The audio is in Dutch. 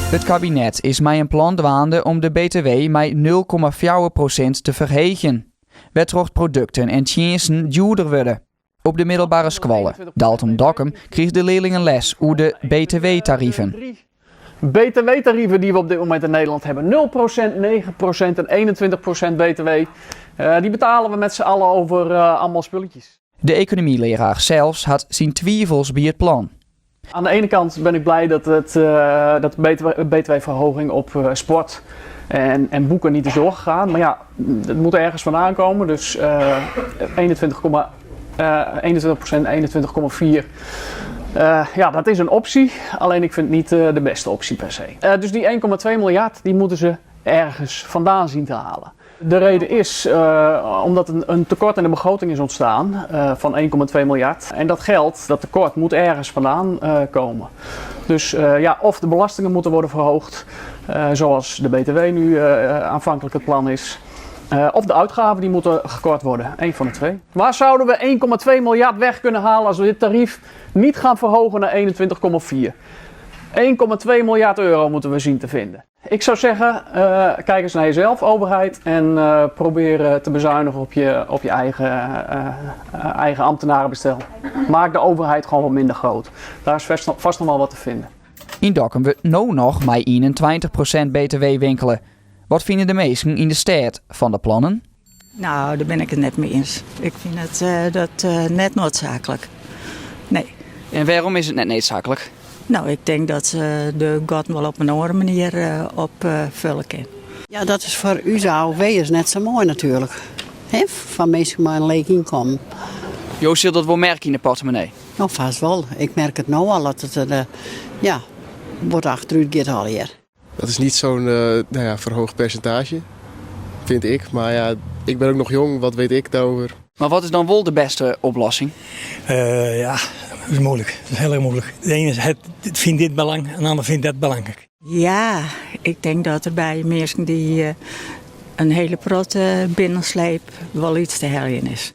Het kabinet is met een plan dwaande om de BTW met 0,4% te verhegen. Waardoor producten en diensten duurder worden. Op de middelbare scholen, Dalton Dokkum, kreeg de leerlingen les over de BTW-tarieven. BTW-tarieven die we op dit moment in Nederland hebben. 0%, 9% en 21% BTW. Die betalen we met z'n allen over allemaal spulletjes. De economieleraar zelfs had zijn twijfels bij het plan. Aan de ene kant ben ik blij dat de BTW-verhoging op sport en boeken niet is doorgegaan. Maar ja, het moet ergens vandaan komen. Dus 21%, 21,4%. Ja, dat is een optie. Alleen ik vind het niet de beste optie per se. Dus die 1,2 miljard die moeten ze ergens vandaan zien te halen. De reden is omdat een tekort in de begroting is ontstaan van 1,2 miljard. En dat geld, dat tekort, moet ergens vandaan komen. Dus ja, of de belastingen moeten worden verhoogd, zoals de BTW nu aanvankelijk het plan is. Of de uitgaven die moeten gekort worden. Eén van de twee. Waar zouden we 1,2 miljard weg kunnen halen als we dit tarief niet gaan verhogen naar 21,4? 1,2 miljard euro moeten we zien te vinden. Ik zou zeggen, kijk eens naar jezelf, overheid, en probeer te bezuinigen op je eigen ambtenarenbestel. Maak de overheid gewoon wat minder groot. Daar is vast nog wel wat te vinden. In Dokkum we nou nog met 21% BTW winkelen. Wat vinden de meesten in de stad van de plannen? Nou, daar ben ik het net mee eens. Ik vind het net noodzakelijk. Nee. En waarom is het net noodzakelijk? Nou, ik denk dat ze de God wel op een andere manier opvullen kunnen. Ja, dat is voor u de AOW'ers net zo mooi natuurlijk. He? Van mensen met een leeg inkomen. Joost, zult dat wel merken in de portemonnee? Nou, vast wel. Ik merk het nou al dat het wordt achteruit gaat alweer. Dat is niet zo'n verhoogd percentage, vind ik. Maar ja, ik ben ook nog jong, wat weet ik daarover? Maar wat is dan wel de beste oplossing? Dat is moeilijk. Dat is heel erg moeilijk. De ene vindt dit belang en de ander vindt dat belangrijk. Ja, ik denk dat er bij mensen die een hele prot binnensleep wel iets te herjen is.